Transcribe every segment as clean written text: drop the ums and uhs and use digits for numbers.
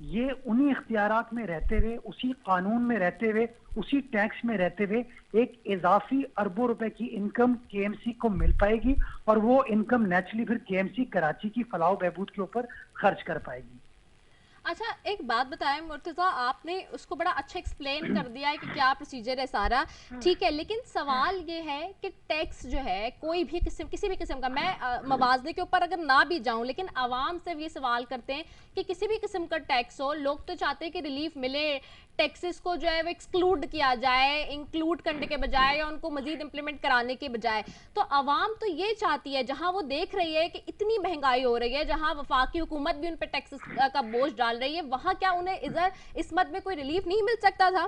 یہ انہی اختیارات میں رہتے ہوئے، اسی قانون میں رہتے ہوئے، اسی ٹیکس میں رہتے ہوئے ایک اضافی اربوں روپے کی انکم کے ایم سی کو مل پائے گی، اور وہ انکم نیچرلی پھر کے ایم سی کراچی کی فلاح و بہبود کے اوپر خرچ کر پائے گی۔ اچھا ایک بات بتائیں مرتضیٰ، آپ نے اس کو بڑا اچھا ایکسپلین کر دیا ہے کہ کیا پروسیجر ہے سارا، ٹھیک ہے، لیکن سوال یہ ہے کہ ٹیکس جو ہے کوئی بھی قسم، کسی بھی قسم کا، میں موازنے کے اوپر اگر نہ بھی جاؤں، لیکن عوام سے یہ سوال کرتے ہیں کہ کسی بھی قسم کا ٹیکس ہو، لوگ تو چاہتے ہیں کہ ریلیف ملے، ٹیکسز کو جو ہے وہ ایکسکلوڈ کیا جائے، انکلوڈ کرنے کے بجائے یا ان کو مزید امپلیمنٹ کرانے کے بجائے، تو عوام تو یہ چاہتی ہے، جہاں وہ دیکھ رہی ہے کہ اتنی مہنگائی ہو رہی ہے، جہاں وفاقی حکومت بھی ان پہ ٹیکسز کا بوجھ ڈال رہی ہے، وہاں کیا انہیں ادھر اس مد میں کوئی ریلیف نہیں مل سکتا تھا؟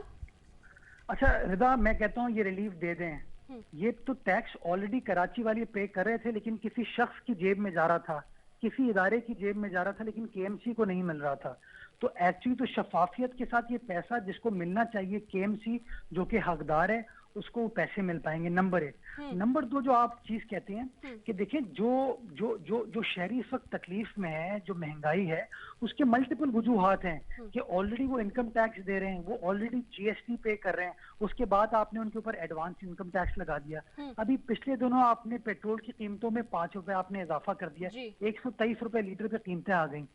اچھا رضا، میں کہتا ہوں یہ ریلیف دے دیں، یہ تو ٹیکس آلریڈی کراچی والے پے کر رہے تھے، لیکن کسی شخص کی جیب میں جا رہا تھا، کسی ادارے کی جیب میں جا رہا تھا، لیکن کے ایم سی کو نہیں مل رہا تھا۔ تو ایکچولی تو شفافیت کے ساتھ یہ پیسہ جس کو ملنا چاہیے، کے ایم سی جو کہ حقدار ہے، اس کو وہ پیسے مل پائیں گے، نمبر ایک۔ نمبر دو، جو آپ چیز کہتے ہیں کہ دیکھیں جو جو جو جو شہری اس وقت تکلیف میں ہے، جو مہنگائی ہے، اس کے ملٹیپل وجوہات ہیں کہ آلریڈی وہ انکم ٹیکس دے رہے ہیں، وہ آلریڈی جی ایس ٹی پے کر رہے ہیں، اس کے بعد آپ نے ان کے اوپر ایڈوانس انکم ٹیکس لگا دیا، ابھی پچھلے دنوں آپ نے پیٹرول کی قیمتوں میں 5 روپے آپ نے اضافہ کر دیا، جی 123 روپے لیٹر پہ قیمتیں آ گئیں۔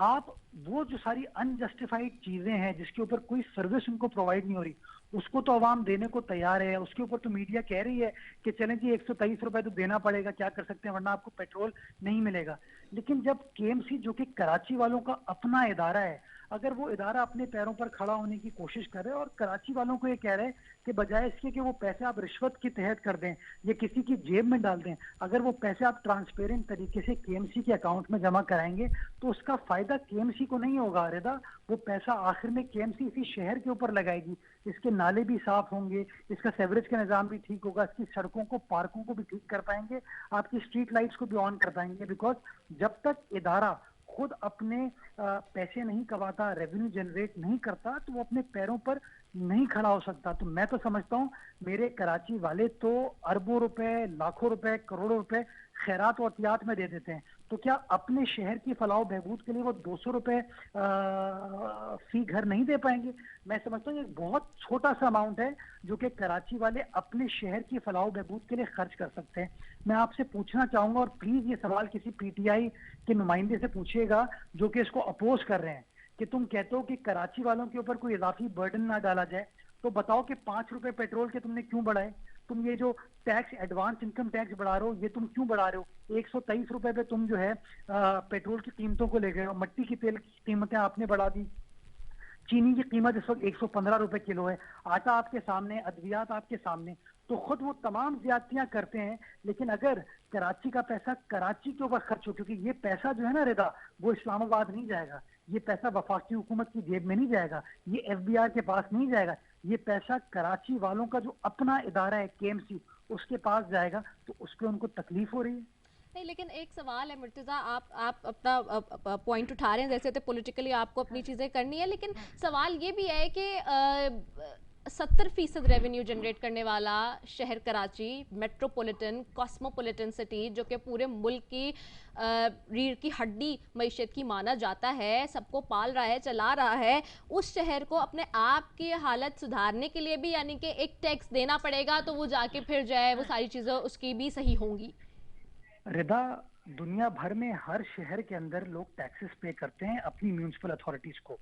آپ وہ جو ساری انجسٹیفائڈ چیزیں ہیں جس کے اوپر کوئی سروس ان کو پرووائڈ نہیں ہو رہی، اس کو تو عوام دینے کو تیار ہے، اس کے اوپر تو میڈیا کہہ رہی ہے کہ چلیں جی 123 روپے تو دینا پڑے گا، کیا کر سکتے ہیں ورنہ آپ کو پیٹرول نہیں ملے گا۔ لیکن جب کے ایم سی جو کہ کراچی والوں کا اپنا ادارہ ہے، اگر وہ ادارہ اپنے پیروں پر کھڑا ہونے کی کوشش کر رہے اور کراچی والوں کو یہ کہہ رہے کہ بجائے اس کے کہ وہ پیسے آپ رشوت کے تحت کر دیں یا کسی کی جیب میں ڈال دیں، اگر وہ پیسے آپ ٹرانسپیرنٹ طریقے سے کے ایم سی کے اکاؤنٹ میں جمع کرائیں گے تو اس کا فائدہ کے ایم سی کو نہیں ہوگا رضا، وہ پیسہ آخر میں کے ایم سی اسی شہر کے اوپر لگائے گی، اس کے نالے بھی صاف ہوں گے، اس کا سیوریج کا نظام بھی ٹھیک ہوگا، اس کی سڑکوں کو، پارکوں کو بھی ٹھیک کر پائیں گے، آپ کی اسٹریٹ لائٹس کو بھی آن کر پائیں گے، بیکاز جب تک ادارہ خود اپنے پیسے نہیں کماتا، ریونیو جنریٹ نہیں کرتا، تو وہ اپنے پیروں پر نہیں کھڑا ہو سکتا۔ تو میں تو سمجھتا ہوں میرے کراچی والے تو اربوں روپے، لاکھوں روپے، کروڑوں روپے خیرات و عطیات میں دے دیتے ہیں، تو کیا اپنے شہر کی فلاح و بہبود کے لیے وہ 200 روپے فی گھر نہیں دے پائیں گے؟ میں سمجھتا ہوں یہ بہت چھوٹا سا اماؤنٹ ہے جو کہ کراچی والے اپنے شہر کی فلاح و بہبود کے لیے خرچ کر سکتے ہیں۔ میں آپ سے پوچھنا چاہوں گا، اور پلیز یہ سوال کسی پی ٹی آئی کے نمائندے سے پوچھیے گا جو کہ اس کو اپوز کر رہے ہیں، کہ تم کہتے ہو کہ کراچی والوں کے اوپر کوئی اضافی برڈن نہ ڈالا جائے، تو بتاؤ کہ 5 روپے پیٹرول کے تم نے کیوں بڑھائے؟ تم یہ جو ٹیکس، ایڈوانس انکم ٹیکس بڑھا رہے ہو، یہ تم کیوں بڑھا رہے ہو؟ 123 روپے پہ تم جو ہے پیٹرول کی قیمتوں کو لے گئے ہو، مٹی کی تیل کی قیمتیں آپ نے بڑھا دی، چینی کی قیمت اس وقت 115 روپے کلو ہے، آٹا آپ کے سامنے، ادویات آپ کے سامنے، تو خود وہ تمام زیادتیاں کرتے ہیں، لیکن اگر کراچی کا پیسہ کراچی کے اوپر خرچ ہو، کیونکہ یہ پیسہ جو ہے نا رضا، وہ اسلام آباد نہیں جائے گا، یہ پیسہ وفاقی حکومت کی جیب میں نہیں جائے گا، یہ ایف بی آر کے پاس نہیں جائے گا، یہ پیسہ کراچی والوں کا جو اپنا ادارہ ہے کے ایم سی، اس کے پاس جائے گا، تو اس پہ ان کو تکلیف ہو رہی ہے۔ نہیں، لیکن ایک سوال ہے مرتضیٰ، آپ اپنا پوائنٹ اٹھا رہے ہیں، جیسے تو پولیٹیکلی آپ کو اپنی چیزیں کرنی ہے، لیکن سوال یہ بھی ہے کہ 70% ریونیو جنریٹ کرنے والا شہر کراچی، میٹروپولیٹن، کاسموپولیٹن سٹی، جو کہ پورے ملک کی ریڑھ کی ہڈی معیشت کی مانا جاتا ہے، سب کو پال رہا ہے، چلا رہا ہے، اس شہر کو اپنے آپ کی حالت سدھارنے کے لیے بھی یعنی کہ ایک ٹیکس دینا پڑے گا، تو وہ جا کے پھر جو ہے وہ ساری چیزیں اس کی بھی صحیح ہوں گی؟ ردا، دنیا بھر میں ہر شہر کے اندر لوگ ٹیکسز پے کرتے ہیں اپنی میونسپل اتھارٹیز کو۔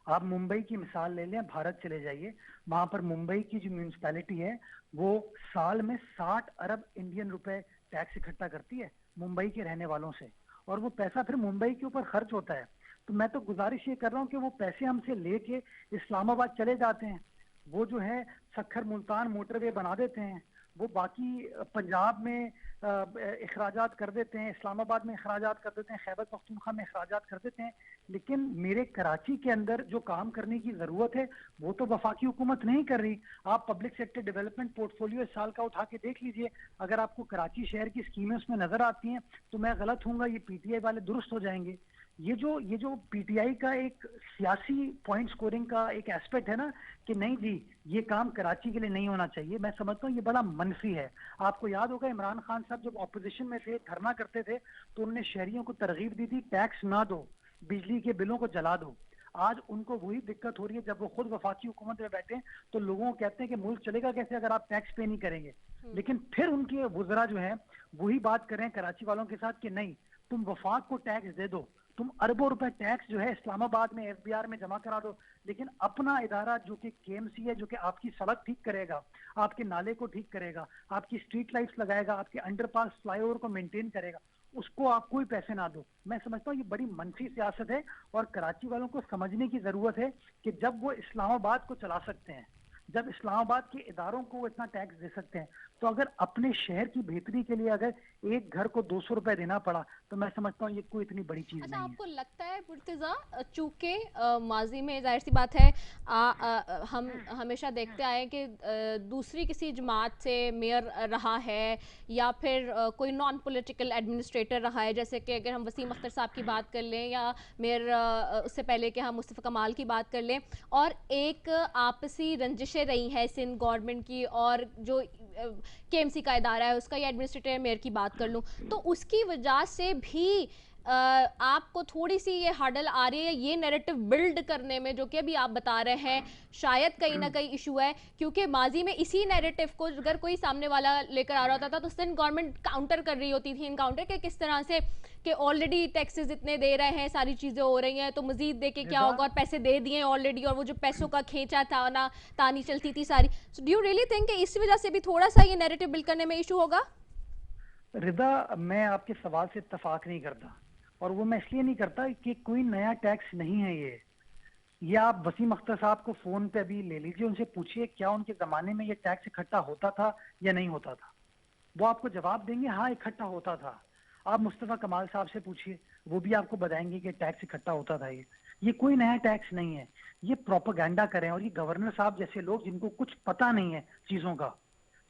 آپ ممبئی کی مثال لے لیں، بھارت چلے جائیے، وہاں پر ممبئی کی جو میونسپیلٹی ہے وہ سال میں 60 ارب انڈین روپے ٹیکس اکٹھا کرتی ہے ممبئی کے رہنے والوں سے، اور وہ پیسہ پھر ممبئی کے اوپر خرچ ہوتا ہے۔ تو میں تو گزارش یہ کر رہا ہوں کہ وہ پیسے ہم سے لے کے اسلام آباد چلے جاتے ہیں، وہ جو ہے سکھر ملتان موٹر وے بنا دیتے ہیں، وہ باقی پنجاب میں اخراجات کر دیتے ہیں، اسلام آباد میں اخراجات کر دیتے ہیں، خیبر پختونخوا میں اخراجات کر دیتے ہیں، لیکن میرے کراچی کے اندر جو کام کرنے کی ضرورت ہے وہ تو وفاقی حکومت نہیں کر رہی۔ آپ public sector development portfolio اس سال کا اٹھا کے دیکھ لیجئے، اگر آپ کو کراچی شہر کی اسکیمیں اس میں نظر آتی ہیں تو میں غلط ہوں گا، یہ پی ٹی آئی والے درست ہو جائیں گے۔ یہ جو پی ٹی آئی کا ایک سیاسی پوائنٹ سکورنگ کا ایک ایسپیکٹ ہے نا کہ نہیں جی یہ کام کراچی کے لیے نہیں ہونا چاہیے، میں سمجھتا ہوں یہ بڑا منفی ہے۔ آپ کو یاد ہوگا عمران خان صاحب جب اپوزیشن میں تھے، دھرنا کرتے تھے، تو انہوں نے شہریوں کو ترغیب دی تھی ٹیکس نہ دو، بجلی کے بلوں کو جلا دو۔ آج ان کو وہی دقت ہو رہی ہے جب وہ خود وفاقی حکومت میں بیٹھے ہیں تو لوگوں کو کہتے ہیں کہ ملک چلے گا کیسے اگر آپ ٹیکس پے نہیں کریں گے. لیکن پھر ان کے وزراء جو ہیں وہی بات کر رہے ہیں کراچی والوں کے ساتھ کہ نہیں, تم وفاق کو ٹیکس دے دو, تم اربوں روپے ٹیکس جو ہے اسلام آباد میں ایف بی آر میں جمع کرا دو, لیکن اپنا ادارہ جو کہ کے ایم سی ہے, جو کہ آپ کی سڑک ٹھیک کرے گا, آپ کے نالے کو ٹھیک کرے گا, آپ کی اسٹریٹ لائٹس لگائے گا, آپ کے انڈر پاس فلائی اوور کو مینٹین کرے گا, اس کو آپ کوئی پیسے نہ دو. میں سمجھتا ہوں یہ بڑی منفی سیاست ہے اور کراچی والوں کو سمجھنے کی ضرورت ہے کہ جب وہ اسلام آباد کو چلا سکتے ہیں, جب اسلام آباد کے اداروں کو وہ اتنا ٹیکس دے سکتے ہیں, تو اگر اپنے شہر کی بہتری کے لیے اگر ایک گھر کو 200 روپے دینا پڑا تو میں سمجھتا ہوں یہ کوئی اتنی بڑی چیز اچھا نہیں آپ ہے. کو لگتا ہے مرتضیٰ چونکہ ماضی میں ظاہر سی بات ہے ہم ہمیشہ دیکھتے آئے کہ دوسری کسی جماعت سے میئر رہا ہے یا پھر کوئی نان پولیٹیکل ایڈمنسٹریٹر رہا ہے, جیسے کہ اگر ہم وسیم اختر صاحب کی بات کر لیں یا میئر اس سے پہلے کہ ہم مصطفیٰ کمال کی بات کر لیں, اور ایک آپسی رنجشیں رہی ہیں سندھ گورنمنٹ کی اور جو کے ایم سی کا ادارہ ہے اس کا, یا ایڈمنسٹریٹر میئر کی بات کر لوں, تو اس کی وجہ سے بھی آپ کو تھوڑی سی یہ ہارڈل آ رہی ہے یہ نیریٹو بلڈ کرنے میں, جو کہ ابھی آپ بتا رہے ہیں شاید کہیں نہ کہیں ایشو ہے, کیونکہ ماضی میں اسی نیریٹو کو اگر کوئی سامنے والا لے کر آ رہا ہوتا تھا تو سندھ گورنمنٹ کاؤنٹر کر رہی ہوتی تھی, انکاؤنٹر کہ کس طرح سے کہ آلریڈی ٹیکسز اتنے دے رہے ہیں, ساری چیزیں ہو رہی ہیں, تو مزید دے کے کیا ہوگا, اور پیسے دے دیے آلریڈی, اور وہ جو پیسوں کا کھینچا تھا نا تانی چلتی تھی ساری. So do you really think کہ اس وجہ سے بھی تھوڑا سا یہ نیریٹو بلڈ کرنے میں ایشو ہوگا؟ رضا, میں آپ کے سوال سے اتفاق نہیں کرتا, اور وہ میں اس لیے نہیں کرتا کہ کوئی نیا ٹیکس نہیں ہے یہ آپ وسیم اختر صاحب کو فون پہ ابھی لے لیجئے, ان سے پوچھئے کیا ان کے زمانے میں یہ ٹیکس اکٹھا ہوتا تھا یا نہیں ہوتا تھا, وہ آپ کو جواب دیں گے ہاں اکٹھا ہوتا تھا. آپ مصطفیٰ کمال صاحب سے پوچھئے, وہ بھی آپ کو بتائیں گے کہ ٹیکس اکٹھا ہوتا تھا. یہ کوئی نیا ٹیکس نہیں ہے, یہ پروپیگنڈا کریں, اور یہ گورنر صاحب جیسے لوگ جن کو کچھ پتہ نہیں ہے چیزوں کا,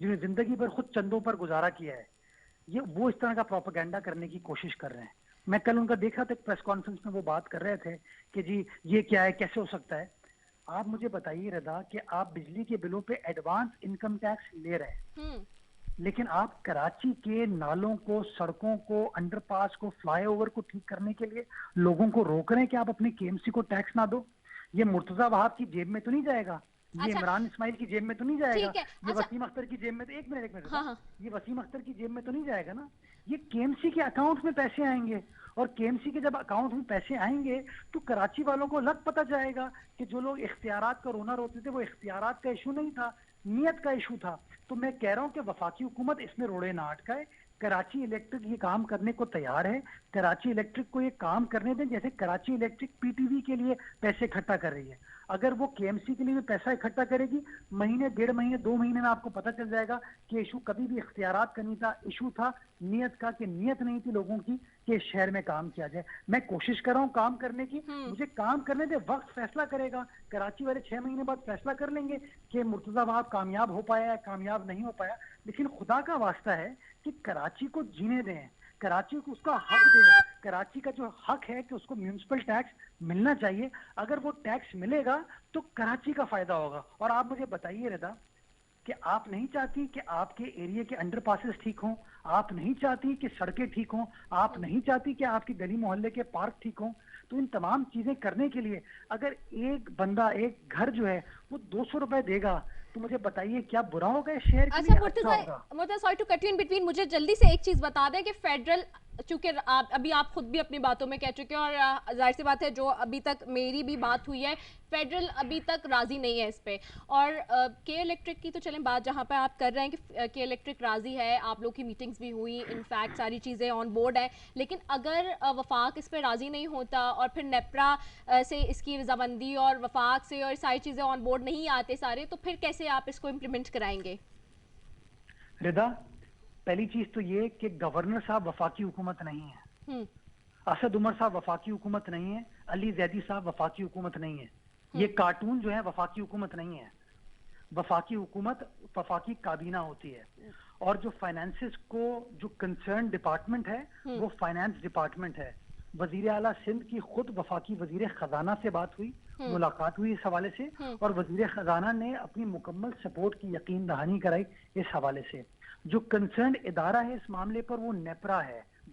جنہوں نے زندگی بھر خود چندوں پر گزارا کیا ہے, وہ اس طرح کا پروپیگنڈا کرنے کی کوشش کر رہے ہیں. میں کل ان کا دیکھا تھا پریس کانفرنس میں, وہ بات کر رہے تھے کہ جی یہ کیا ہے, کیسے ہو سکتا ہے. آپ مجھے بتائیے رضا کہ آپ بجلی کے بلوں پہ ایڈوانس انکم ٹیکس لے رہے ہیں, لیکن آپ کراچی کے نالوں کو, سڑکوں کو, انڈر پاس کو, فلائی اوور کو ٹھیک کرنے کے لیے لوگوں کو روک رہے ہیں کہ آپ اپنے کے ایم سی کو ٹیکس نہ دو. یہ مرتضیٰ وہاب کی جیب میں تو نہیں جائے گا, یہ اچھا عمران اسماعیل کی جیب میں تو نہیں جائے گا, ٹھیک ہے, یہ اچھا وسیم اختر کی جیب میں تو, ایک منٹ ہاں ہاں یہ وسیم اختر کی جیب میں تو نہیں جائے گا نا, یہ کے ایم سی کے اکاؤنٹ میں پیسے آئیں گے, اور کے ایم سی کے جب اکاؤنٹ میں پیسے آئیں گے تو کراچی والوں کو لگ پتہ جائے گا کہ جو لوگ اختیارات کا رونا روتے تھے وہ اختیارات کا ایشو نہیں تھا, نیت کا ایشو تھا. تو میں کہہ رہا ہوں کہ وفاقی حکومت اس میں روڑے نہ اٹکائے. کراچی الیکٹرک یہ کام کرنے کو تیار ہے, کراچی الیکٹرک کو یہ کام کرنے دیں جیسے Karachi electric P T V کے لیے پیسے اکٹھا کر رہی ہے. اگر وہ کے ایم سی کے لیے پیسہ اکٹھا کرے گی, مہینے, 1.5 مہینے, 2 مہینے میں آپ کو پتہ چل جائے گا کہ ایشو کبھی بھی اختیارات کا نہیں تھا, ایشو تھا نیت کا, کہ نیت نہیں تھی لوگوں کی کہ اس شہر میں کام کیا جائے. میں کوشش کر رہا ہوں کام کرنے کی, مجھے کام کرنے دے, وقت فیصلہ کرے گا. کراچی والے 6 مہینے بعد فیصلہ کر لیں گے کہ مرتضیٰ وہاب کامیاب ہو پایا ہے, کامیاب نہیں ہو پایا. لیکن خدا کا واسطہ ہے کہ کراچی کو جینے دیں, کراچی کو اس کا حق دیں. کراچی کا جو حق ہے کہ اس کو میونسپل ٹیکس ملنا چاہیے, اگر وہ ٹیکس ملے گا تو کراچی کا فائدہ ہوگا. اور آپ مجھے بتائیے رضا کہ آپ نہیں چاہتی کہ آپ کے ایریے کے انڈر پاسز ٹھیک ہوں, آپ نہیں چاہتی کہ سڑکیں ٹھیک ہوں, آپ نہیں چاہتی کہ آپ کی گلی محلے کے پارک ٹھیک ہوں. تو ان تمام چیزیں کرنے کے لیے اگر ایک بندہ, ایک گھر جو ہے وہ 200 روپے دے گا, تو مجھے بتائیے کیا برا ہوگا اس شہر کے اچھا لیے, اچھا ہوگا. Murtaza sorry to cut you in between, مجھے جلدی سے ایک چیز بتا دیں کہ فیڈرل, چونکہ ابھی آپ خود بھی اپنی باتوں میں کہہ چکے ہیں, اور ظاہر سی بات ہے جو ابھی تک میری بھی بات ہوئی ہے, فیڈرل ابھی تک راضی نہیں ہے اس پہ, اور کے الیکٹرک کی تو چلیں بات جہاں پہ آپ کر رہے ہیں کہ کے الیکٹرک راضی ہے, آپ لوگ کی میٹنگز بھی ہوئی, انفیکٹ ساری چیزیں آن بورڈ ہیں, لیکن اگر وفاق اس پہ راضی نہیں ہوتا اور پھر نیپرا سے اس کی رضامندی اور وفاق سے اور ساری چیزیں آن بورڈ نہیں آتے سارے, تو پھر کیسے آپ اس کو امپلیمنٹ کرائیں گے؟ رضا, پہلی چیز تو یہ کہ گورنر صاحب وفاقی حکومت نہیں ہے, اسد عمر صاحب وفاقی حکومت نہیں ہے, علی زیدی صاحب وفاقی حکومت نہیں ہے, یہ کارٹون جو ہے وفاقی حکومت نہیں ہے. وفاقی حکومت وفاقی کابینہ ہوتی ہے, اور جو فائنانسز کو جو کنسرن ڈپارٹمنٹ ہے وہ فائنانس ڈپارٹمنٹ ہے. وزیر اعلیٰ سندھ کی خود وفاقی وزیر خزانہ سے بات ہوئی, ملاقات ہوئی اس حوالے سے, اور وزیر خزانہ نے اپنی مکمل سپورٹ کی یقین دہانی کرائی اس حوالے سے. جو کنسرنڈ ادارہ ہے اس معاملے پر وہ نیپرا ہے,